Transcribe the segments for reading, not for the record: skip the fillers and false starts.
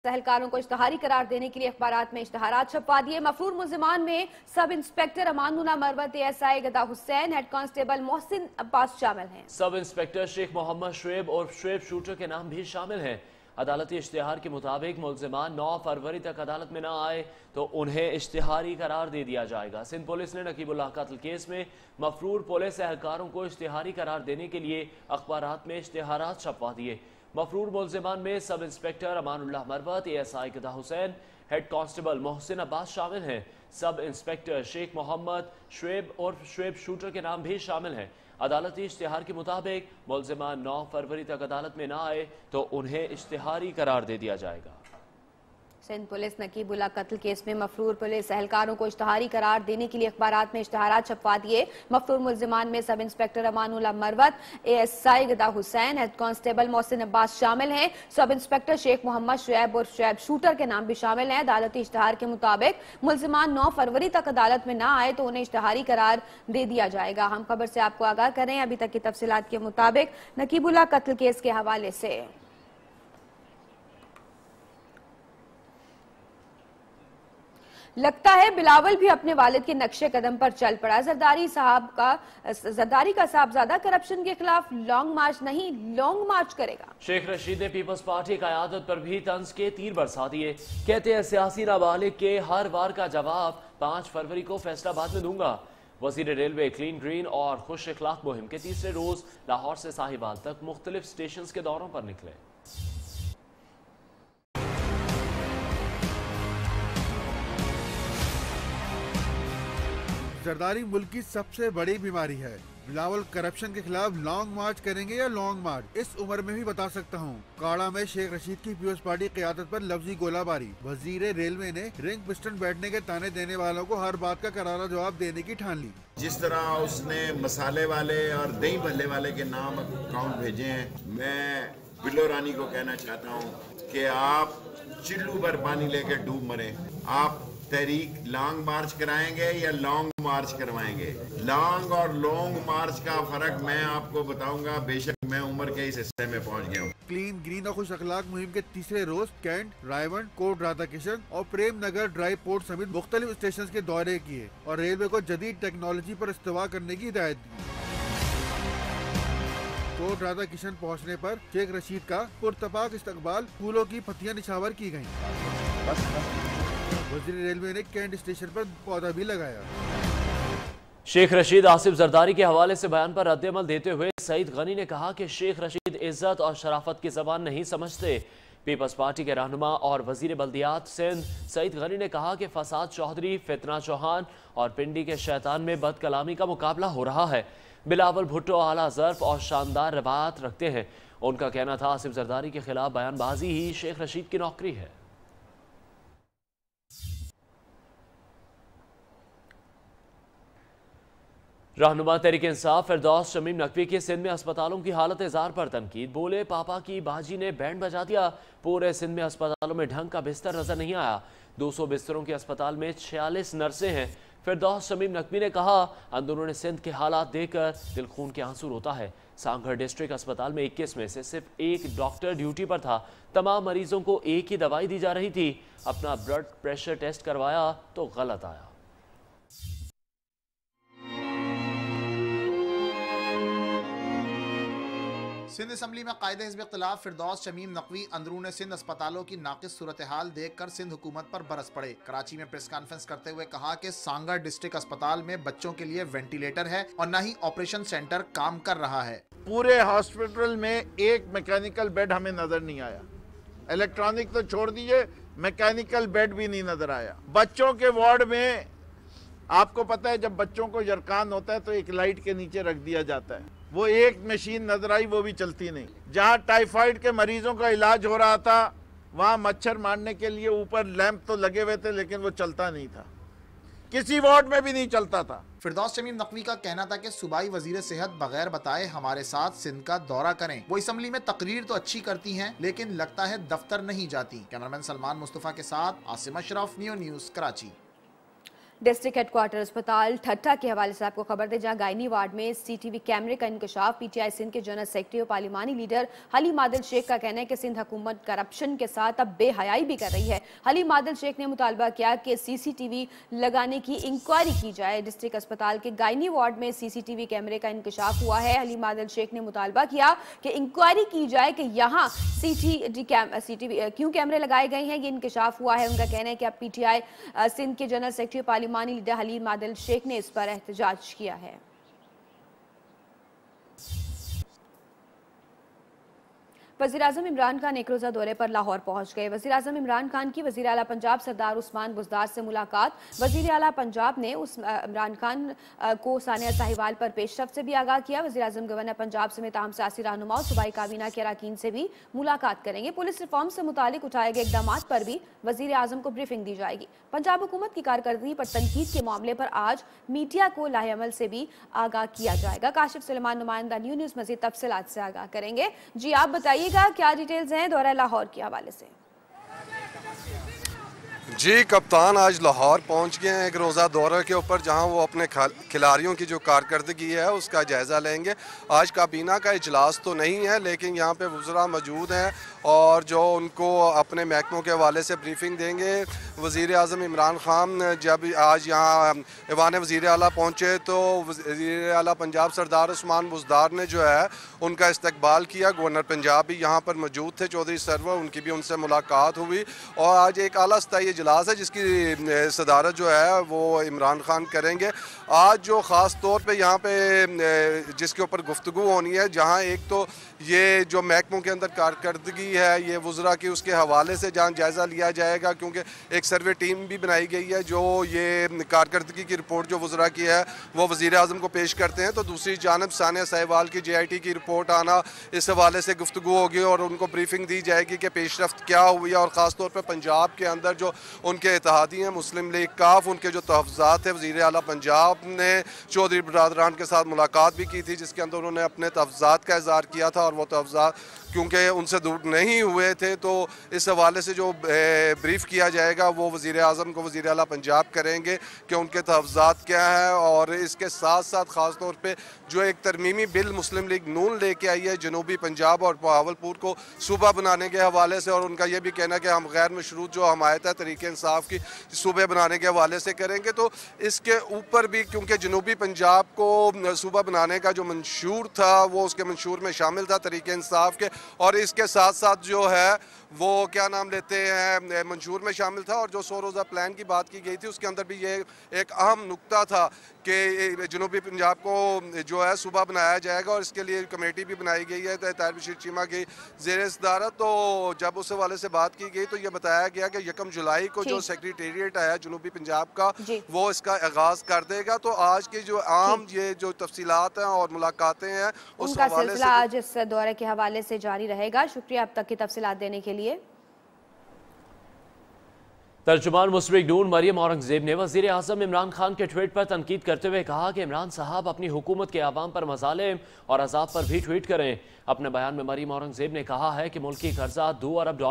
सहलकारों को इश्तहारी करार देने के लिए अखबारात में इश्तहारात छपवा दिए। मफरूर मुल्जिमान में sub inspector Amanullah Marwat, ASI गदा हुसैन, हेड कांस्टेबल मोहसिन अब्बास शामिल हैं। सब इंस्पेक्टर शेख मोहम्मद शुएब और शुएब शूटर के नाम भी शामिल हैं। अदालती इश्तिहार के मुताबिक मुल्जिमान 9 फरवरी तक अदालत में न आए तो उन्हें इश्तिहारी करार दे दिया जाएगा। सिंध पुलिस ने नकीबुल्लाह कत्ल केस में मफरूर पुलिस एहलकारों को इश्तिहारी करार देने के लिए अखबारात में इश्तिहारात छपवा दिए। मफरूर मुल्जिमान में sub inspector Amanullah Marwat, ASI गदा हुसैन, हेड कांस्टेबल मोहसिन अब्बास शामिल हैं। सब इंस्पेक्टर शेख मोहम्मद शुएब और शुएब शूटर के नाम भी शामिल हैं। अदालती इश्तिहार के मुताबिक मुल्जिमान 9 फरवरी तक अदालत में न आए तो उन्हें इश्तिहारी करार दे दिया जाएगा। सिंध पुलिस नकीबुल्लाह कत्ल केस में मफरूर पुलिस एहलकारों को इश्तहारी करार देने के लिए अखबारात में इश्तहारात छपवा दिए। मफरूर मुल्जिमान में sub inspector Amanullah Marwat, ASI गदा हुसैन, हेड कांस्टेबल मोहसिन अब्बास शामिल हैं। सब इंस्पेक्टर शेख मोहम्मद शुएब और शुएब शूटर के नाम भी शामिल हैं। अदालती इश्तहार के मुताबिक मुल्जिमान 9 फरवरी तक अदालत में न आए तो उन्हें इश्तहारी करार दे दिया जाएगा। हम खबर से आपको आगाह कर रहे हैं अभी तक की तफसीलात के मुताबिक नकीबुल्लाह कत्ल केस के हवाले से। लगता है बिलावल भी अपने वालिद के नक्शे कदम पर चल पड़ा। जरदारी का साहबजादा करप्शन के खिलाफ लॉन्ग मार्च नहीं, लॉन्ग मार्च करेगा। शेख रशीद ने पीपल्स पार्टी क़यादत पर भी तंज के तीर बरसा दिए। कहते हैं सियासी नाबालिग के हर वार का जवाब 5 फरवरी को फैसलाबाद में दूंगा। वजीर रेलवे क्लीन ग्रीन और खुश इखलाक मुहिम के तीसरे रोज लाहौर से साहिवाल तक मुख्तलिफ स्टेशन के दौरों पर निकले। जरदारी मुल्क की सबसे बड़ी बीमारी है। बिलावल करप्शन के खिलाफ लॉन्ग मार्च करेंगे या लॉन्ग मार्च, इस उम्र में भी बता सकता हूँ। काड़ा में शेख रशीद की पीपल्स पार्टी क़यादत पर लफ्जी गोलाबारी। वजीर रेलवे ने रिंग पिस्टन बैठने के ताने देने वालों को हर बात का करारा जवाब देने की ठान ली। जिस तरह उसने मसाले वाले और दही भल्ले वाले के नाम अकाउंट भेजे हैं, मैं बिल्लो रानी को कहना चाहता हूँ कि आप चिल्लू भर पानी लेके डूब मरे। आप तहरीक लॉन्ग मार्च कराएंगे या लॉन्ग मार्च करवाएंगे? लॉन्ग और लॉन्ग मार्च का फर्क मैं आपको बताऊंगा, बेशक मैं उम्र के इस हिस्से में पहुंच गया हूँ। क्लीन ग्रीन और खुश अखलाक मुहिम के तीसरे रोज कैंट, रायवंड, कोट राधा किशन और प्रेम नगर ड्राई पोर्ट समेत मुख्तलिफ स्टेशन के दौरे किए और रेलवे को जदीद टेक्नोलॉजी पर इस्तेमाल करने की हिदायत दी। कोट राधा किशन पहुँचने पर शेख रशीद का पुरतपाक इस्तकबाल, फूलों की पत्तियां निछावर की गयी। वज़ीर रेलवे ने कैंट स्टेशन पर पौधा भी लगाया। शेख रशीद आसिफ जरदारी के हवाले से बयान पर रद्द-ए-अमल देते हुए सईद गनी ने कहा कि शेख रशीद इज्जत और शराफत की ज़बान नहीं समझते। पीपल्स पार्टी के रहनुमा और वजीर बल्दियात सिंध सईद गनी ने कहा कि फसाद चौधरी, फितना चौहान और पिंडी के शैतान में बदकलामी का मुकाबला हो रहा है। बिलावल भुट्टो आला ज़र्फ और शानदार रवायत रखते हैं। उनका कहना था आसिफ जरदारी के खिलाफ बयानबाजी ही शेख रशीद की नौकरी है। रहनुमा तहरीक इंसाफ फिरदौस शमीम नकवी की सिंध में अस्पतालों की हालत इज़ार पर तनकीद। बोले पापा की बाजी ने बैंड बजा दिया। पूरे सिंध में अस्पतालों में ढंग का बिस्तर नजर नहीं आया। 200 बिस्तरों के अस्पताल में 46 नर्सें हैं। फिरदौस शमीम नकवी ने कहा, अंदरूनी सिंध के हालात देखकर दिल खून के आंसू रोता है। सांगढ़ डिस्ट्रिक्ट अस्पताल में 21 में से सिर्फ एक डॉक्टर ड्यूटी पर था। तमाम मरीजों को एक ही दवाई दी जा रही थी। अपना ब्लड प्रेशर टेस्ट करवाया तो गलत आया। सिंध असम्बली में कायदे हिज़्ब इख्तिलाफ फिरदौस शमीम नकवी अंदरून सिंध अस्पतालों की नाकिस सूरत हाल देखकर सिंध हुकूमत पर बरस पड़े। कराची में प्रेस कॉन्फ्रेंस करते हुए कहा कि सांगढ़ डिस्ट्रिक्ट अस्पताल में बच्चों के लिए वेंटिलेटर है और न ही ऑपरेशन सेंटर काम कर रहा है। पूरे हॉस्पिटल में एक मैकेनिकल बेड हमें नजर नहीं आया। इलेक्ट्रॉनिक तो छोड़ दीजिए, मैकेनिकल बेड भी नहीं नजर आया। बच्चों के वार्ड में आपको पता है, जब बच्चों को जरकान होता है तो एक लाइट के नीचे रख दिया जाता है। वो एक मशीन नजर आई, वो भी चलती नहीं। जहां टाइफाइड के मरीजों का इलाज हो रहा था वहां मच्छर मारने के लिए ऊपर लैंप तो लगे हुए थे, लेकिन वो चलता नहीं था। किसी वार्ड में भी नहीं चलता था। फिरदौस शमीम नकवी का कहना था कि सूबाई वजीर सेहत बगैर बताए हमारे साथ सिंध का दौरा करें। वो असम्बली में तकरीर तो अच्छी करती हैं, लेकिन लगता है दफ्तर नहीं जाती। कैमरामैन सलमान मुस्तफा के साथ Asim Ashraf, new news, Karachi. District headquarter अस्पताल ठट्टा के हवाले से आपको खबर दें, जहां गायनी वार्ड में सीसीटीवी कैमरे का इंकशाफ। पीटीआई सिंध के जनरल सेक्रेटरी और पार्लिमानी लीडर हलीम आदिल शेख का कहना है कि सिंध हुकूमत करप्शन के साथ अब बेहयाई भी कर रही है। हलीम आदिल शेख ने मुतालबा किया कि सीसीटीवी लगाने की इंक्वायरी की जाए। डिस्ट्रिक्ट अस्पताल के गायनी वार्ड में सीसीटीवी कैमरे का इंकशाफ हुआ है। हलीम आदिल शेख ने मुतालबा किया कि इंक्वायरी की जाए कि यहाँ सीसीटीवी क्यों कैमरे लगाए गए हैं, ये इंकशाफ हुआ है। उनका कहना है कि अब पीटीआई सिंध के जनरल सेक्रेटरी पार्लिमानी लीडर हलीम आदिल शेख ने इस पर एहतजाज किया है। वज़ीर-ए-आज़म इमरान खान एक रोज़ा दौरे पर लाहौर पहुंच गए। वज़ीर-ए-आज़म इमरान खान की वज़ीर आला पंजाब सरदार उस्मान बुज़दार से मुलाकात। वज़ीर आला पंजाब ने इमरान खान को सानिया साहिवाल पर पेशरफ्त से भी आगाह किया। वज़ीर-ए-आज़म गवर्नर पंजाब समेत तमाम सियासी रहनुमा और सूबाई काबीना के अरकान से भी मुलाकात करेंगे। पुलिस रिफॉर्म से मुतालिक उठाए गए इक़दामात पर भी वज़ीर-ए-आज़म को ब्रीफिंग दी जाएगी। पंजाब हुकूमत की कारकर्दगी पर तनकीद के मामले पर आज मीडिया को लाहेअमल से भी आगाह किया जाएगा। काशिफ सुलेमान नुमाइंदा न्यू न्यूज़ मज़ीद तफसीलात से आगाह करेंगे। जी आप बताइए क्या डिटेल्स हैं दौरा लाहौर के हवाले से? जी कप्तान आज लाहौर पहुंच गए हैं एक रोज़ा दौरे के ऊपर, जहां वो अपने खिलाड़ियों की जो कारकर्दगी है उसका जायज़ा लेंगे। आज काबीना का इजलास तो नहीं है, लेकिन यहां पे वज़रा मौजूद हैं और जो उनको अपने महकमों के हवाले से ब्रीफिंग देंगे। वज़ीर-ए-आज़म इमरान खान जब आज यहाँ ऐवान वज़ीर आला पहुँचे तो वज़ीर आला पंजाब सरदार उस्मान बुज़दार ने जो है उनका इस्तकबाल किया। गवर्नर पंजाब भी यहाँ पर मौजूद थे, चौधरी सरवर, उनकी भी उनसे मुलाकात हुई। और आज एक आला सतही इजलास है जिसकी सदारत जो है वो इमरान खान करेंगे। आज जो ख़ास तौर पे यहाँ पे जिसके ऊपर गुफ्तगू होनी है, जहाँ एक तो ये जो महकमों के अंदर कारकर्दगी है ये वज़रा की, उसके हवाले से जहाँ जायज़ा लिया जाएगा, क्योंकि एक सर्वे टीम भी बनाई गई है जो ये कारकर्दगी की रिपोर्ट जो वज़रा की है वो वज़ीर-ए-आज़म को पेश करते हैं। तो दूसरी जानब सानिया साहिवाल की JIT की रिपोर्ट आना, इस हवाले से गुफ्तगू होगी और उनको ब्रीफिंग दी जाएगी कि पेशरफ्त क्या हुई है। और ख़ास तौर पर पंजाब के अंदर जो उनके इत्तेहादी हैं मुस्लिम लीग काफ, उनके जो तहफ़्ज़ात है, वज़ीर आला पंजाब ने चौधरी बरादरान के साथ मुलाकात भी की थी जिसके अंदर उन्होंने अपने तहफ़्ज़ात का इज़हार किया था। और वो तहफ़्ज़ात क्योंकि उनसे दूर नहीं हुए थे, तो इस हवाले से जो ब्रीफ किया जाएगा वो वज़ीर-ए-आज़म को वज़ीर आला पंजाब करेंगे कि उनके तहफ़्ज़ात क्या है। और इसके साथ साथ ख़ास तौर पे जो एक तरमीमी बिल मुस्लिम लीग नून लेके आई है जनूबी पंजाब और बहावलपुर को सूबा बनाने के हवाले से, और उनका ये भी कहना कि हम गैर मशरूत जो हमायत है तरीके इंसाफ की सूबे बनाने के हवाले से करेंगे। तो इसके ऊपर भी क्योंकि जनूबी पंजाब को सूबा बनाने का जो मंशूर था वो उसके मंशूर में शामिल था तरीके इंसाफ के, और इसके साथ साथ जो है वो क्या नाम लेते हैं मंशूर में शामिल था। और जो 100 रोज़ा प्लान की बात की गई थी उसके अंदर भी ये एक अहम नुक्ता था कि जनूबी पंजाब को जो है सूबा बनाया जाएगा और इसके लिए कमेटी भी बनाई गई है ताहिर बशीर चीमा की ज़ेर सदारत। तो जब उस हवाले से बात की गई तो ये बताया गया कि 1 जुलाई को जो सेक्रेटेरिएट है जनूबी पंजाब का वो इसका आगाज़ कर देगा। तो आज की जो आम ये जो तफसीलात हैं और मुलाकातें हैं उस हवाले से आज इस दौरे के हवाले से जारी रहेगा। शुक्रिया अब तक की तफसीलात देने के लिए। तर्जुमान मुस्लिम लीग नून मरियम औरंगजेब ने वज़ीर-ए-आज़म इमरान खान के ट्वीट पर तनकीद करते हुए कहा कि इमरान साहब अपनी हुकूमत के आवाम पर मज़ालिम और अज़ाब पर भी ट्वीट करें। अपने बयान में मरियम औरंगजेब ने कहा है कि मुल्की कर्जा $2 अरब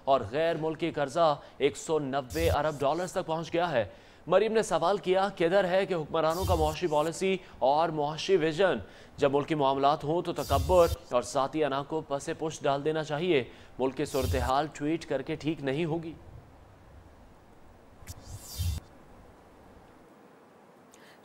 और गैर मुल्की कर्जा $190 अरब तक पहुँच गया है। मरियम ने सवाल किया किधर है कि हुक्मरानों का मुआशी पॉलिसी और मुआशी विजन। जब मुल्की मामलात हों तो तकब्बुर और ज़ाती अना को पसे पुश डाल देना चाहिए। मुल्क की सूरत हाल ट्वीट करके ठीक नहीं होगी।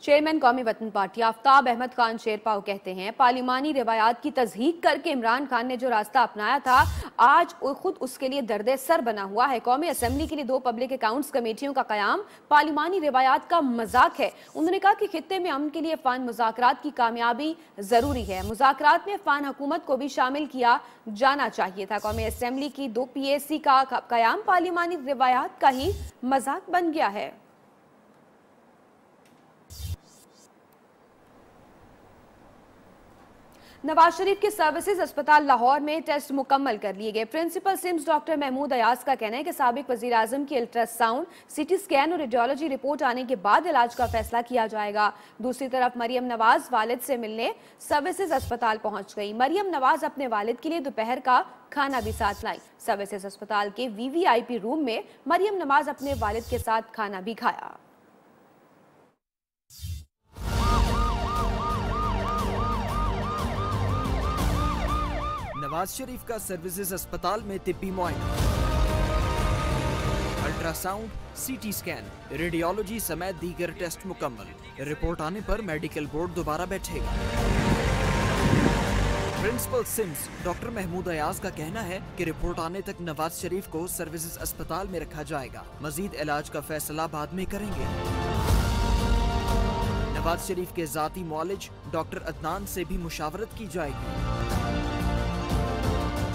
चेयरमैन कौमी वतन पार्टी आफ्ताब अहमद खान शेरपाव कहते हैं पार्लिमानी रिवायात की तज़हीक करके इमरान खान ने जो रास्ता अपनाया था आज खुद उसके लिए दर्द सर बना हुआ है। कौमी असम्बली के लिए 2 पब्लिक अकाउंट्स कमेटियों का क़याम पार्लिमानी रिवायात का मजाक है। उन्होंने कहा कि खित्ते में अमन के लिए अफ़गान मुज़ाकरात की कामयाबी ज़रूरी है। मुज़ाकरात में अफ़गान हुकूमत को भी शामिल किया जाना चाहिए था। कौमी असम्बली की 2 PAC का क़याम पार्लिमानी रिवायात का ही मजाक बन गया है। नवाज शरीफ के सर्विसेज अस्पताल लाहौर में टेस्ट मुकम्मल कर लिए गए। Principal SIMS doctor Mahmood Ayaz का कहना है कि साबिक वजीर आजम की अल्ट्रासाउंड, CT स्कैन और रेडियोलॉजी रिपोर्ट आने के बाद इलाज का फैसला किया जाएगा। दूसरी तरफ मरियम नवाज वालिद से मिलने सर्विसेज अस्पताल पहुंच गई। मरियम नवाज अपने वालिद के लिए दोपहर का खाना भी साथ लाई। सर्विसेज अस्पताल के VVIP रूम में मरियम नवाज अपने वालिद के साथ खाना भी खाया। नवाज शरीफ का सर्विसेज अस्पताल में तिब्बी मुआयना, अल्ट्रासाउंड, सीटी स्कैन, रेडियोलॉजी समेत दीगर टेस्ट मुकम्मल। रिपोर्ट आने पर मेडिकल बोर्ड दोबारा बैठेगा। Principal SIMS doctor Mahmood Ayaz का कहना है कि रिपोर्ट आने तक नवाज शरीफ को सर्विसेज अस्पताल में रखा जाएगा। मजीद इलाज का फैसला बाद में करेंगे। नवाज शरीफ के जाती मुआलिज डॉक्टर अदनान से भी मुशावरत की जाएगी।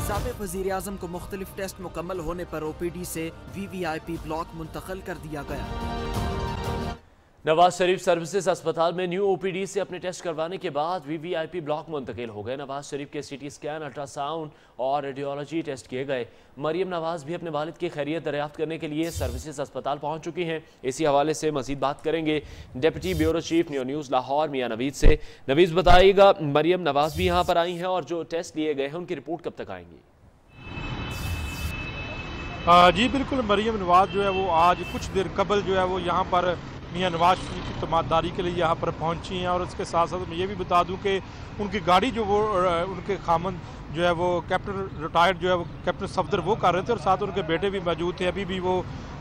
साबिक वज़ीर आज़म को मुख्तलिफ टेस्ट मुकम्मल होने पर OPD से VVIP ब्लॉक मुंतकिल कर दिया गया। नवाज शरीफ सर्विसेज अस्पताल में न्यू OPD से अपने टेस्ट करवाने के बाद VVIP ब्लॉक मुंतकिल हो गए। नवाज शरीफ के CT स्कैन, अल्ट्रासाउंड और रेडियोलॉजी टेस्ट किए गए। मरियम नवाज भी अपने वालिद की खैरियत दरियाफ्त करने के लिए सर्विसेज अस्पताल पहुंच चुकी हैं। इसी हवाले से मजीद बात करेंगे deputy bureau chief news Lahore Mian Naveed से। नवीद बताइएगा, मरियम नवाज भी यहाँ पर आई हैं और जो टेस्ट लिए गए हैं उनकी रिपोर्ट कब तक आएंगी? जी बिल्कुल, मरियम नवाज जो है वो आज कुछ देर कबल जो है वो यहाँ पर मियां नवाज शरीफ की तमादारी के लिए यहाँ पर पहुँची हैं। और उसके साथ साथ मैं ये भी बता दूँ कि उनकी गाड़ी जो वो उनके खामन जो है वो कैप्टन रिटायर्ड जो है वो कैप्टन सफदर वो कर रहे थे और साथ उनके बेटे भी मौजूद थे। अभी भी वो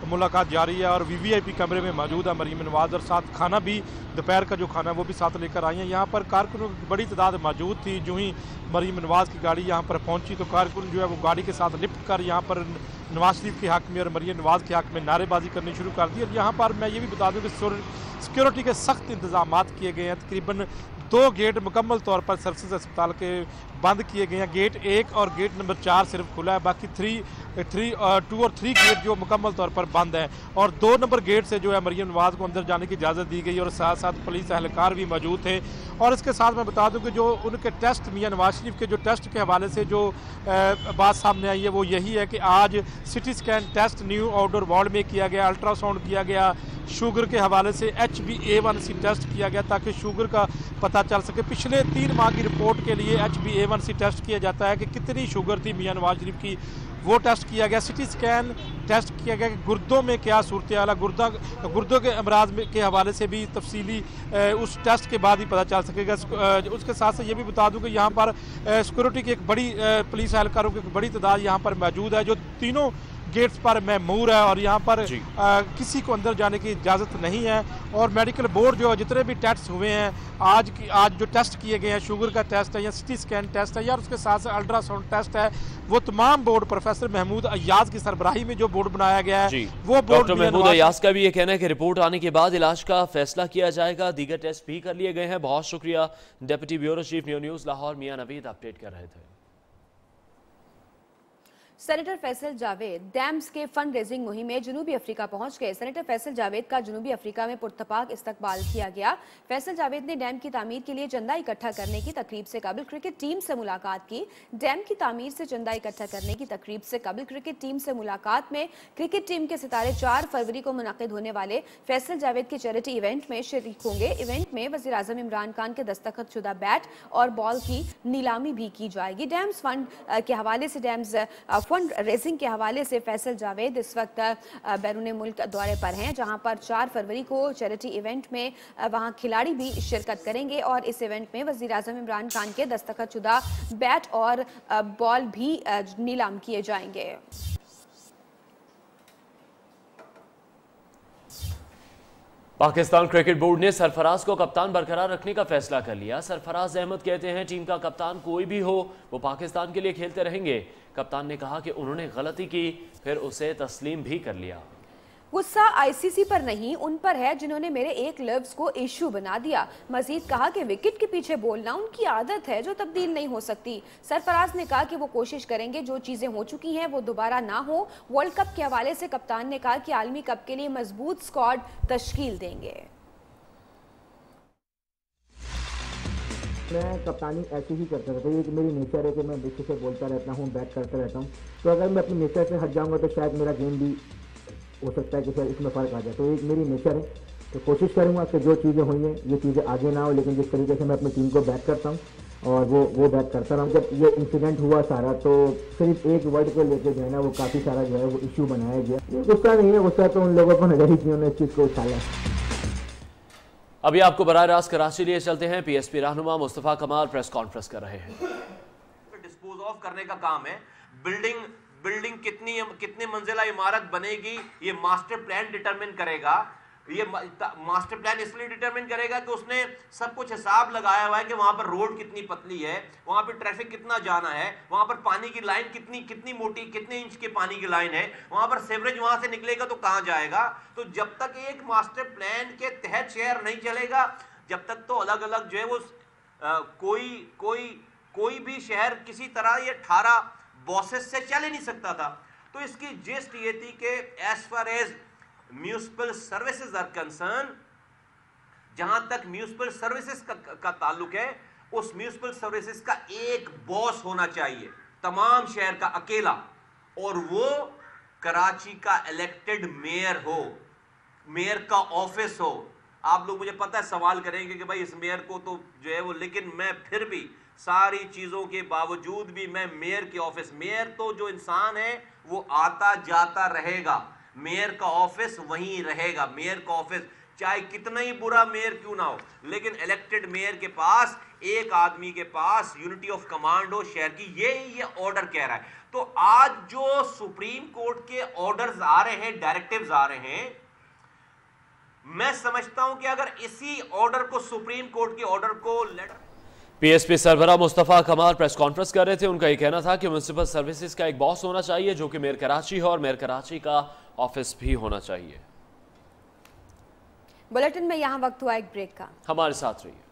मुलाकात जारी है और VVIP कमरे में मौजूद है मरियम नवाज, और साथ खाना भी दोपहर का जो खाना है वो भी साथ लेकर आई हैं। यहाँ पर कारकुनों की बड़ी तादाद मौजूद थी। जो ही मरियम नवाज की गाड़ी यहाँ पर पहुँची तो कारकुन जो है वो गाड़ी के साथ लिफ्ट कर यहाँ पर नवाज शरीफ के हक में और मरियम नवाज के हक में नारेबाजी करनी शुरू कर दी। और यहाँ पर मैं ये भी बता दूँ कि सिक्योरिटी के सख्त इंतजाम किए गए हैं। तकरीबन 2 गेट मुकम्मल तौर पर सर्विसेज अस्पताल के बंद किए गए हैं। गेट 1 और गेट नंबर 4 सिर्फ खुला है, बाकी 2 और 3 गेट जो मुकम्मल तौर पर बंद हैं। और 2 नंबर गेट से जो है मरियम नवाज को अंदर जाने की इजाज़त दी गई और साथ साथ पुलिस एहलकार भी मौजूद थे। और इसके साथ मैं बता दूं कि जो उनके टेस्ट मियां नवाज शरीफ के जो टेस्ट के हवाले से जो बात सामने आई है वो यही है कि आज CT scan test new outdoor ward में किया गया, अल्ट्रासाउंड किया गया, शुगर के हवाले से HbA1c टेस्ट किया गया ताकि शुगर का पता चल सके। पिछले 3 माह की रिपोर्ट के लिए HbA1c टेस्ट किया जाता है कि कितनी शुगर थी मियां नवाज शरीफ की, वो टेस्ट किया गया। CT स्कैन टेस्ट किया गया कि गुर्दों में क्या सूरत हाल है, गुर्दों के अमराज के हवाले से भी तफसीली उस टेस्ट के बाद ही पता चल सकेगा। उसके साथ साथ ये भी बता दूं कि यहाँ पर सिक्योरिटी की एक बड़ी पुलिस एहलकारों की एक बड़ी तादाद यहाँ पर मौजूद है जो तीनों गेट्स पर महमूर है और यहाँ पर किसी को अंदर जाने की इजाज़त नहीं है। और मेडिकल बोर्ड जो जितने भी टेस्ट हुए हैं आज जो टेस्ट किए गए हैं, शुगर का टेस्ट है या CT स्कैन टेस्ट है या उसके साथ साथ अल्ट्रासाउंड टेस्ट है, वो तमाम बोर्ड प्रोफेसर महमूद अयाज की सरबराही में जो बोर्ड बनाया गया है वो बोर्ड डॉक्टर महमूद अयाज का भी ये कहना है कि रिपोर्ट आने के बाद इलाज का फैसला किया जाएगा। दीगर टेस्ट भी कर लिए गए हैं। बहुत शुक्रिया। Deputy bureau chief news Lahore Mian Naveed update कर रहे थे। सेनेटर फैसल जावेद डैम्स के फंड रेजिंग मुहिम में जनूबी अफ्रीका पहुंच गए। सेनेटर फैसल जावेद का जनूबी अफ्रीका में पुरतपाक इस्तकबाल किया गया। फैसल जावेद ने डैम की तामीर के लिए चंदा इकट्ठा करने की तकरीब से कबल क्रिकेट टीम से मुलाकात की। डैम की तामीर से चंदा इकट्ठा करने की तकरीब से कबल क्रिकेट टीम से मुलाकात में क्रिकेट टीम के सितारे 4 फरवरी को मुनक़िद होने वाले फैसल जावेद के चैरिटी इवेंट में शरीक होंगे। इवेंट में वज़ीर आज़म इमरान खान के दस्तखत शुदा बैट और बॉल की नीलामी भी की जाएगी। डैम्स फंड के हवाले से डैम्स फंड रेजिंग के हवाले से फैसल जावेद इस वक्त बैरून मुल्क दौरे पर हैं, जहां पर 4 फरवरी को चैरिटी इवेंट में वहां खिलाड़ी भी शिरकत करेंगे और इस इवेंट में वज़ीर आज़म इमरान खान के दस्तखत शुदा बैट और बॉल भी नीलाम किए जाएंगे। पाकिस्तान क्रिकेट बोर्ड ने सरफराज को कप्तान बरकरार रखने का फैसला कर लिया। सरफराज अहमद कहते हैं टीम का कप्तान कोई भी हो वो पाकिस्तान के लिए खेलते रहेंगे। कप्तान ने कहा कि उन्होंने गलती की फिर उसे तस्लीम भी कर लिया। गुस्सा ICC पर नहीं उन पर है जिन्होंने मेरे एक लफ्ज को इशू बना दिया। मजीद कहा कि विकेट के पीछे बोलना उनकी आदत है जो तब्दील नहीं हो सकती। सरफराज ने कहा कि वो कोशिश करेंगे जो चीजें हो चुकी हैं वो दोबारा ना हो। वर्ल्ड कप के हवाले से कप्तान ने कहा कि आलमी कप के लिए मजबूत स्क्वाड तश्कील देंगे। मैं कप्तानी ऐसे ही करता रहता हूँ, ये मेरी नेचर है कि मैं बिल्कुल से बोलता रहता हूँ, बैट करता रहता हूँ। तो अगर मैं अपनी नेचर से हट जाऊँगा तो शायद मेरा गेम भी हो सकता है कि शायद इसमें फ़र्क आ जाए। तो एक मेरी नेचर है, तो कोशिश करूँगा कि जो चीज़ें हुई हैं ये चीज़ें आगे ना हो, लेकिन जिस तरीके से मैं अपनी टीम को बैक करता हूँ और वो बैक करता रहा हूँ। जब ये इंसिडेंट हुआ सारा तो सिर्फ एक वर्ड को लेकर जो है ना वो काफ़ी सारा जो है वो इशू बनाया गया। गुस्सा नहीं है, गुस्सा तो उन लोगों को नजर ही जिन्होंने इस चीज़ को उछाला। अभी आपको बराह रास्त कराची लिए चलते हैं। PSP रहनुमा मुस्तफ़ा कमाल प्रेस कॉन्फ्रेंस कर रहे हैं। ऑफ करने का काम है। बिल्डिंग कितनी मंजिला इमारत बनेगी ये मास्टर प्लान डिटरमिन करेगा। ये मास्टर प्लान इसलिए डिटरमिन करेगा कि उसने सब कुछ हिसाब लगाया हुआ है कि वहां पर रोड कितनी पतली है, वहां पर ट्रैफिक कितना जाना है, वहां पर पानी की लाइन कितनी मोटी, कितने इंच की पानी की लाइन है, वहां पर सीवरेज वहां से निकलेगा तो कहां जाएगा। तो जब तक एक मास्टर प्लान के तहत शहर नहीं चलेगा, जब तक तो अलग अलग जो है वो कोई भी शहर किसी तरह ये 18 बॉसेस से चल ही नहीं सकता था। तो इसकी जिस्ट ये थी कि as far as municipal services are concern, जहां तक म्यूनिसिपल सर्विसेज का ताल्लुक है, उस म्यूनिसिपल सर्विसेज का एक बॉस होना चाहिए तमाम शहर का अकेला, और वो कराची का इलेक्टेड मेयर हो, मेयर का ऑफिस हो। आप लोग मुझे पता है सवाल करेंगे कि भाई इस मेयर को तो जो है वो, लेकिन मैं फिर भी सारी चीजों के बावजूद भी मैं मेयर के ऑफिस, मेयर तो जो इंसान है वो आता जाता रहेगा, मेयर का ऑफिस वहीं रहेगा। मेयर का ऑफिस चाहे कितना ही बुरा मेयर क्यों ना हो, लेकिन इलेक्टेड मेयर के पास, एक आदमी के पास यूनिटी ऑफ कमांड हो शहर की, ये ऑर्डर कह रहा है। तो आज जो सुप्रीम कोर्ट के ऑर्डर्स आ रहे हैं, डायरेक्टिव्स आ रहे हैं, मैं समझता हूं कि अगर इसी ऑर्डर को, सुप्रीम कोर्ट के ऑर्डर को पीएसपी सरबराह मुस्तफा कमाल प्रेस कॉन्फ्रेंस कर रहे थे। उनका यह कहना था कि म्युनिसिपल सर्विसेज का एक बॉस होना चाहिए जो कि मेयर कराची हो, और मेयर कराची का ऑफिस भी होना चाहिए। बुलेटिन में यहां वक्त हुआ एक ब्रेक का, हमारे साथ रहिए।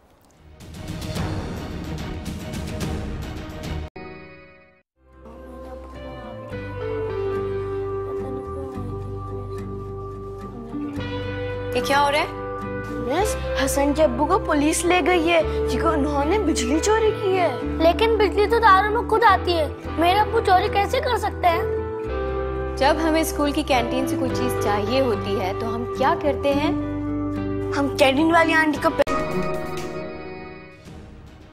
ये क्या हो रहा है? हसन के अब्बू को पुलिस ले गई है क्योंकि उन्होंने बिजली चोरी की है। लेकिन बिजली तो दारों में खुद आती है, मेरे अब्बू चोरी कैसे कर सकते हैं? जब हमें स्कूल की कैंटीन से कोई चीज चाहिए होती है तो हम क्या करते हैं? हम कैंटीन वाली आंटी को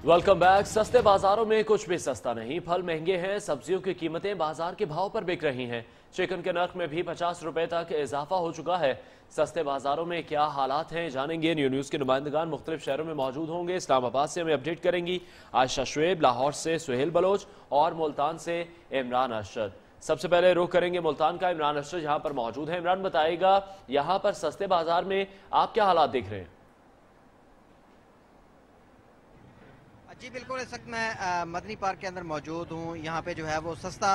वेलकम बैक। सस्ते बाजारों में कुछ भी सस्ता नहीं, फल महंगे हैं, सब्जियों की कीमतें बाजार के भाव पर बिक रही हैं, चिकन के नर्क में भी 50 रुपए तक इजाफा हो चुका है। सस्ते बाजारों में क्या हालात हैं जानेंगे। न्यूज़ के नुमाइंदगान मुख्तलिफ शहरों में मौजूद होंगे। इस्लामाबाद से हमें अपडेट करेंगी आयशा शुएब, लाहौर से सुहेल बलोच और मुल्तान से इमरान अरशद। सबसे पहले रुख करेंगे मुल्तान का। इमरान अरशद यहाँ पर मौजूद है। इमरान बताएगा यहाँ पर सस्ते बाजार में आप क्या हालात देख रहे हैं? जी बिल्कुल, इस वक्त मैं मदनी पार्क के अंदर मौजूद हूँ। यहाँ पे जो है वो सस्ता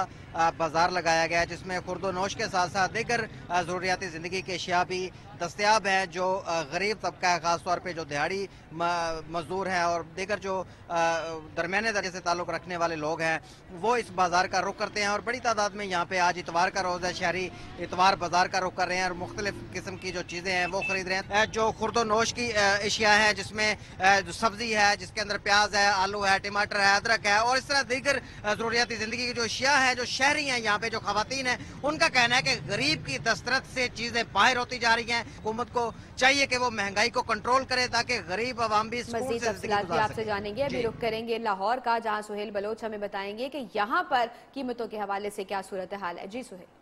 बाजार लगाया गया है जिसमें खुर्दो नोश के साथ साथ दीगर ज़रूरियाती ज़िंदगी के अशिया भी दस्तयाब हैं। जो गरीब तबका है, ख़ास तौर पे जो दिहाड़ी मजदूर हैं और दीगर जो दरमियाने दर्जे से ताल्लुक़ रखने वाले लोग हैं, वो इस बाज़ार का रुख करते हैं और बड़ी तादाद में यहाँ पे आज इतवार का रोज़ है, शहरी इतवार बाज़ार का रुख कर रहे हैं और मुख्तलिफ किस्म की जो चीज़ें हैं वो ख़रीद रहे हैं। जो खुर्दो नोश की अशिया हैं जिसमें सब्ज़ी है, जिसके अंदर प्याज है, आलू है, टमाटर है, अदरक है और इस तरह दीगर ज़रूरियाती ज़िंदगी की जो अशिया है, जो शहरी हैं यहाँ पे जो खवातीन हैं, उनका कहना है कि गरीब की दस्तरत से चीज़ें बाहर होती जा रही हैं। हुकूमत को चाहिए कि वो महंगाई को कंट्रोल करे ताकि गरीब आवाम भी मज़ीद तफसीलात भी आपसे जानेंगे। अभी रुख करेंगे लाहौर का, जहां सुहेल बलोच हमें बताएंगे कि यहाँ पर कीमतों के हवाले से क्या सूरत हाल है। जी सुहेल।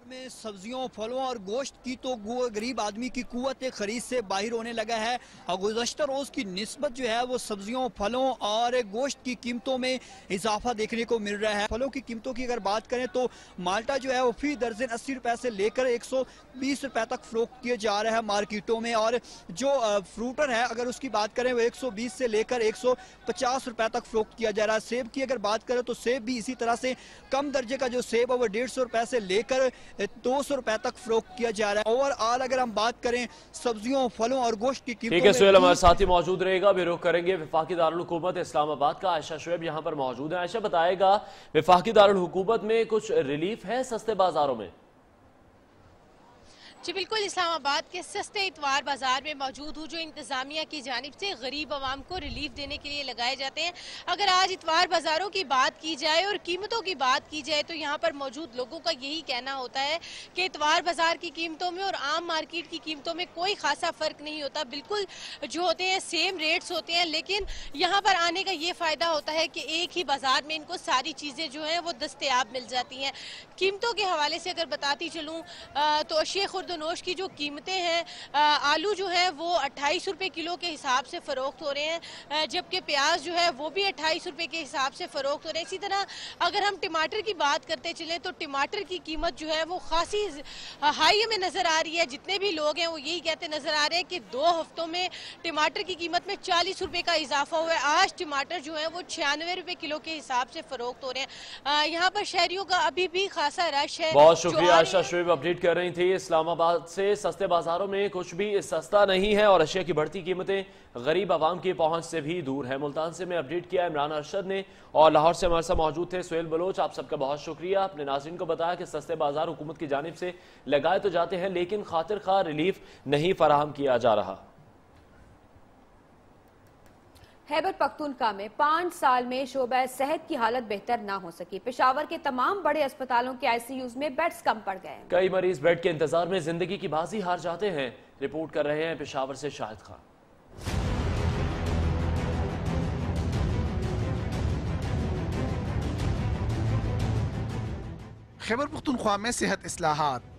में सब्जियों, फलों और गोश्त की तो गरीब आदमी की कुव्वत खरीद से बाहर होने लगा है। गुज़श्ता रोज़ की निस्बत जो है वो सब्जियों, फलों और गोश्त की कीमतों में इजाफा देखने को मिल रहा है। फलों की कीमतों की अगर बात करें तो माल्टा जो है वो फी दर्जन 80 रुपए से लेकर 120 रुपए तक फरोख्त किया जा रहा है मार्केटों में। और जो फ्रूटर है अगर उसकी बात करें वो 120 से लेकर 150 रुपए तक फरोख्त किया जा रहा है। सेब की अगर बात करें तो सेब भी इसी तरह से कम दर्जे का जो सेब है वो 150 रुपए से लेकर 200 रुपए तक फरोख्त किया जा रहा है। ओवरऑल अगर हम बात करें सब्जियों, फलों और गोश्त की कीमतों, ठीक है सुहेल हमारे साथ ही मौजूद रहेगा। भी रुख करेंगे वफाकी दारुल हुकूमत इस्लामाबाद का। आयशा शुएब यहाँ पर मौजूद है। आयशा बताएगा वफाकी दारुल हुकूमत में कुछ रिलीफ है सस्ते बाजारों में? जी बिल्कुल, इस्लामाबाद के सस्ते इतवार बाजार में मौजूद हूँ जो इंतजामिया की जानिब से गरीब आवाम को रिलीफ देने के लिए लगाए जाते हैं। अगर आज इतवार बाजारों की बात की जाए और कीमतों की बात की जाए तो यहाँ पर मौजूद लोगों का यही कहना होता है कि इतवार बाजार की कीमतों में और आम मार्केट की कीमतों में कोई खासा फ़र्क नहीं होता, बिल्कुल जो होते हैं सेम रेट्स होते हैं। लेकिन यहाँ पर आने का ये फ़ायदा होता है कि एक ही बाजार में इनको सारी चीज़ें जो हैं वो दस्तयाब मिल जाती हैं। कीमतों के हवाले से अगर बताती चलूँ तो शेख खुर्दनोश की जो कीमतें हैं, आलू जो है वो 28 रुपये किलो के हिसाब से फ़रोख्त हो रहे हैं, जबकि प्याज जो है वो भी 28 रुपये के हिसाब से फ़रोख्त हो रहे हैं। इसी तरह अगर हम टमाटर की बात करते चलें तो टमाटर की कीमत जो है वो खासी हाई हमें नज़र आ रही है। जितने भी लोग हैं वो यही कहते नज़र आ रहे हैं कि 2 हफ्तों में टमाटर की कीमत में 40 रुपये का इजाफा हुआ है। आज टमाटर जो है वो 96 रुपये किलो के हिसाब से फ़रोख्त हो रहे हैं। यहाँ पर शहरियों का अभी भी खासा रश है। बहुत शुक्रिया आयशा शुएब, अपडेट कर रही थी इस्लामाबाद से। सस्ते बाजारों में कुछ भी सस्ता नहीं है और अशिया की बढ़ती कीमतें गरीब आवाम की पहुंच से भी दूर है। मुल्तान से मैं अपडेट किया इमरान अरशद ने और लाहौर से हमारे साथ मौजूद थे सुहेल बलोच। आप सबका बहुत शुक्रिया। अपने नाज़रीन को बताया कि सस्ते बाजार हुकूमत की जानिब से लगाए तो जाते हैं लेकिन खातिर खा रिलीफ नहीं फराहम किया जा रहा। खैबर पख्तूनख्वा में 5 साल में शोबा सेहत की हालत बेहतर ना हो सकी। पेशावर के तमाम बड़े अस्पतालों के आईसीयूज में बेड्स कम पड़ गए। कई मरीज बेड के इंतजार में जिंदगी की बाजी हार जाते हैं। रिपोर्ट कर रहे हैं पेशावर से शाहिद खान। खैबर पख्तूनख्वा में सेहत इस्लाहात।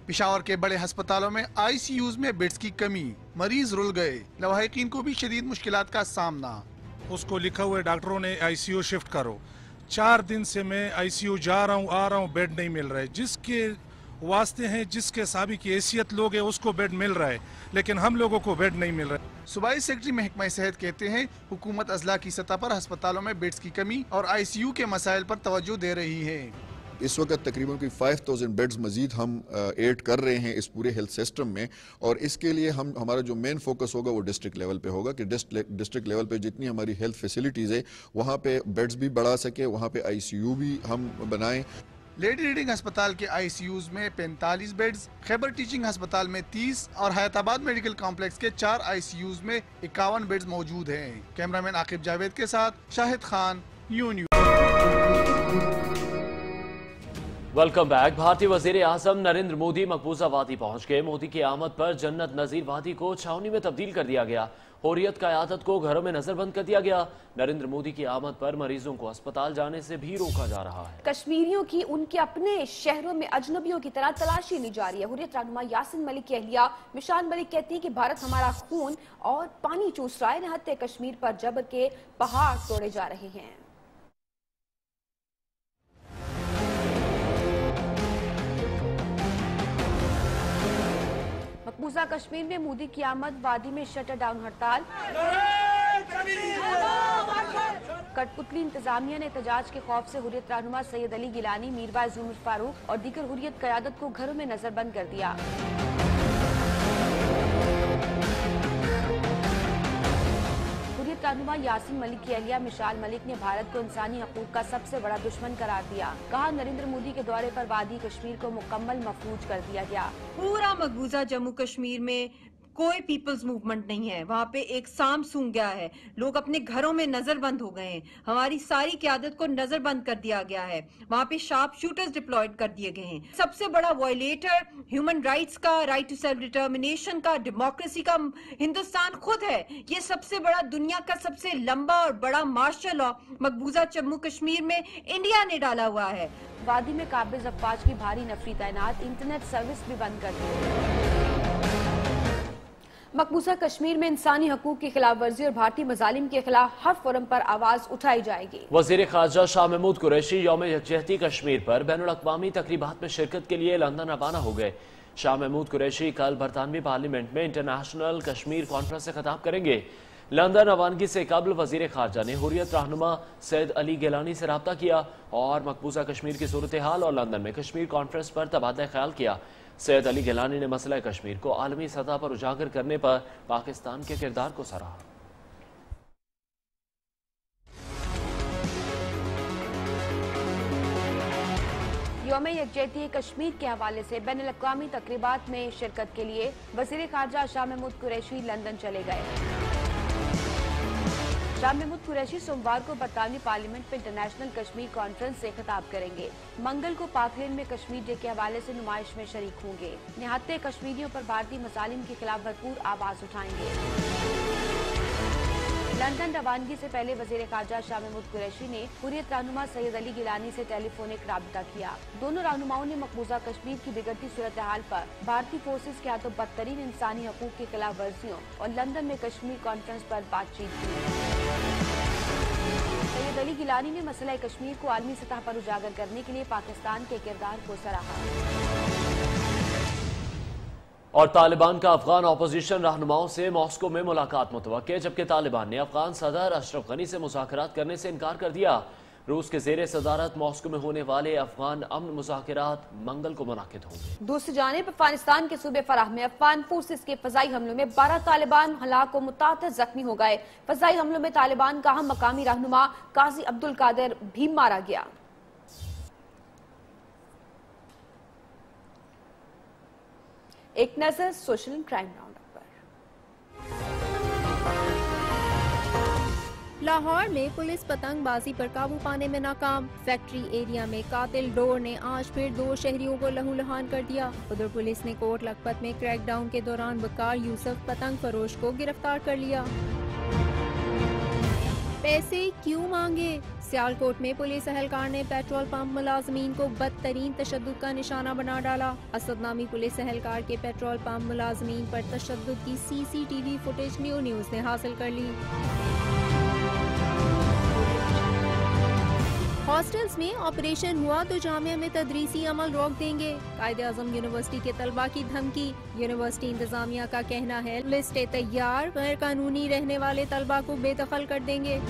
पेशावर के बड़े अस्पतालों में आईसीयूज में बेड्स की कमी, मरीज रुल गए, लवाहिकीन को भी शदीद मुश्किलात का सामना। उसको लिखा हुआ है डॉक्टरों ने आईसीयू शिफ्ट करो। 4 दिन से मैं आईसीयू जा रहा हूँ, आ रहा हूँ, बेड नहीं मिल रहा है। जिसके वास्ते हैं, जिसके साहबी की हैसियत लोग है उसको बेड मिल रहा है, लेकिन हम लोगों को बेड नहीं मिल रहा है। सूबाई सेक्रेटरी महकमा सेहत कहते हैं हुकूमत अजला की सतह पर अस्पतालों में बेड्स की कमी और आईसीयू के मसाइल पर तवज्जो दे रही है। इस वक्त तकरीबन कोई 5000 बेड्स मजीद हम ऐड कर रहे हैं इस पूरे हेल्थ सिस्टम में, और इसके लिए हमारा जो मेन फोकस होगा वो डिस्ट्रिक्ट लेवल पे होगा कि डिस्ट्रिक्ट लेवल पे जितनी हमारी हेल्थ फैसिलिटीज़ है वहाँ पे बेड्स भी बढ़ा सके, वहाँ पे आईसीयू भी हम बनाएं। लेडी रीडिंग अस्पताल के आईसीयूज में 45 बेड्स, खैबर टीचिंग अस्पताल में 30 और हयाताबाद मेडिकल कॉम्प्लेक्स के 4 आईसीयूज में 51 बेड्स मौजूद हैं। कैमरामैन आकिब जावेद के साथ Shahid Khan, news. Welcome back. भारतीय वजीर आजम नरेंद्र मोदी मकबूजा वादी पहुंच गए। मोदी की आमद पर जन्नत नजीर वादी को छावनी में तब्दील कर दिया गया। हुर्रियत क़यादत को घरों में नजरबंद कर दिया गया। नरेंद्र मोदी की आमद पर मरीजों को अस्पताल जाने से भी रोका जा रहा है। कश्मीरियों की उनके अपने शहरों में अजनबियों की तरह तलाशी ली जा रही है। हुर्रियत रहनुमा यासिन मलिक की अहलिया मिशान मलिक कहती है कि भारत हमारा खून और पानी चूस रहा है। निहत्ते कश्मीर पर जबर के पहाड़ तोड़े जा रहे हैं। मकबूजा कश्मीर में मोदी की आमद, वादी में शटर डाउन हड़ताल। कठपुतली इंतजामिया ने एहतजाज के खौफ से हुर्रियत रहनुमा सैयद अली गिलानी, मीरवाइज उमर फारूक और दीगर हुर्रियत क़यादत को घरों में नजरबंद कर दिया। हुर्रियत रहनुमा यासिन मलिक की अहलिया मिशाल मलिक ने भारत को इंसानी हकूक का सबसे बड़ा दुश्मन करार दिया। कहा, नरेंद्र मोदी के दौरे पर वादी कश्मीर को मुकम्मल मफलूज कर दिया गया। पूरा मकबूजा जम्मू कश्मीर में कोई पीपल्स मूवमेंट नहीं है। वहाँ पे एक साम सूंघ गया है। लोग अपने घरों में नजरबंद हो गए हैं। हमारी सारी क़यादत को नजरबंद कर दिया गया है। वहाँ पे शार्प शूटर्स डिप्लॉयड कर दिए गए हैं। सबसे बड़ा वायलेटर ह्यूमन राइट्स का, राइट टू सेल्फ डिटर्मिनेशन का, डेमोक्रेसी का हिंदुस्तान खुद है। ये सबसे बड़ा, दुनिया का सबसे लंबा और बड़ा मार्शल लॉ मकबूजा जम्मू कश्मीर में इंडिया ने डाला हुआ है। वादी में काबिज अफवाज की भारी नफरी तैनात, इंटरनेट सर्विस भी बंद कर दी। मकबूजा कश्मीर में इंसानी हकूक की खिलाफ वर्जी और भारतीय मजालिम के खिलाफ हर फोरम पर आवाज उठाई जाएगी। वजीर खारजा शाह महमूद कुरैशी यौम यकजहती कश्मीर पर बैनुल अक़वामी तकरीबात में शिरकत के लिए लंदन रवाना हो गए। शाह महमूद कुरैशी कल बरतानवी पार्लियामेंट में इंटरनेशनल कश्मीर कॉन्फ्रेंस से खिताब करेंगे। लंदन रवानगी से कबल वजीर खारजा ने हुर्रियत रहनुमा सैयद अली गिलानी से रब्ता किया और मकबूजा कश्मीर की सूरत हाल और लंदन में कश्मीर कॉन्फ्रेंस पर तबादला ख्याल किया। सैयद अली गिलानी ने मसला कश्मीर को आलमी सतह पर उजागर करने पर पाकिस्तान के किरदार को सराहा। यौम यकजहती कश्मीर के हवाले से बैनुल अक़वामी तकरीबात में शिरकत के लिए वज़ीर ख़ारजा शाह महमूद कुरैशी लंदन चले गए। शाह महमूद कुरैशी सोमवार को बरतानवी पार्लियामेंट में इंटरनेशनल कश्मीर कॉन्फ्रेंस से खिताब करेंगे। मंगल को पाकलैंड में कश्मीर डे के हवाले से नुमाइश में शरीक होंगे। निहत्ते कश्मीरियों पर भारतीय मसालिम के खिलाफ भरपूर आवाज उठाएंगे। लंदन रवानगी से पहले वजीर खारजा शाह महमूद कुरैशी ने हुर्रियत रहनुमा सैयद अली गिलानी से टेलीफोनिक राब्ता किया। दोनों रहनुमाओं ने मकबूजा कश्मीर की बिगड़ती सूरत हाल पर भारतीय फोर्सेज के हाथों बदतरीन इंसानी हकूक की खिलाफ वर्जियों और लंदन में कश्मीर कॉन्फ्रेंस पर बातचीत की। सैयद अली गिलानी ने मसला कश्मीर को आलमी सतह पर उजागर करने के लिए पाकिस्तान के किरदार को सराहा। और तालिबान का अफगान अपोजिशन रहनुमाओं से मॉस्को में मुलाकात मुतवक्के, जबकि तालिबान ने अफगान सदर अशरफ गनी से मुज़ाकरात करने से इनकार कर दिया। रूस के ज़ेरे सदारत मॉस्को में होने वाले अफगान अमन मुज़ाकरात मंगल को मुनाकिद होंगे। दूसरी जानिब अफगानिस्तान के सूबे फराह में अफगान फोर्सेज के फजाई हमलों में 12 तालिबान हलाक और मुताद जख्मी हो गए। फजाई हमलों में तालिबान का अहम मकामी रहनुमा काजी अब्दुल कादिर भी मारा गया। एक नजर सोशल क्राइम राउंडअप पर। लाहौर में पुलिस पतंगबाजी पर काबू पाने में नाकाम। फैक्ट्री एरिया में कातिल डोर ने आज फिर 2 शहरियों को लहूलुहान कर दिया। उधर पुलिस ने कोट लखपत में क्रैकडाउन के दौरान वकार यूसुफ पतंग फरोश को गिरफ्तार कर लिया। पैसे क्यों मांगे? सियालकोट में पुलिस अहलकार ने पेट्रोल पंप मुलाजमीन को बदतरीन तशद्दुद का निशाना बना डाला। असद नामी पुलिस अहलकार के पेट्रोल पंप मुलाजमीन पर तशद्दुद की CCTV फुटेज न्यूज़ ने हासिल कर ली। हॉस्टल्स में ऑपरेशन हुआ तो जामिया में तदरीसी अमल रोक देंगे। कायदे-आज़म यूनिवर्सिटी के तलबा की धमकी। यूनिवर्सिटी इंतजामिया का कहना है लिस्टें तैयार, गैर कानूनी रहने वाले तलबा को बेदखल कर देंगे।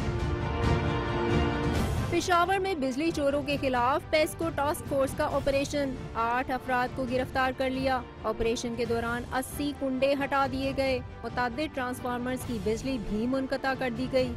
पेशावर में बिजली चोरों के खिलाफ पेस्को टास्क फोर्स का ऑपरेशन, 8 अफराद को गिरफ्तार कर लिया। ऑपरेशन के दौरान 80 कुंडे हटा दिए गए। मुतादिद ट्रांसफार्मर्स की बिजली भी मुनक़ता कर दी गई।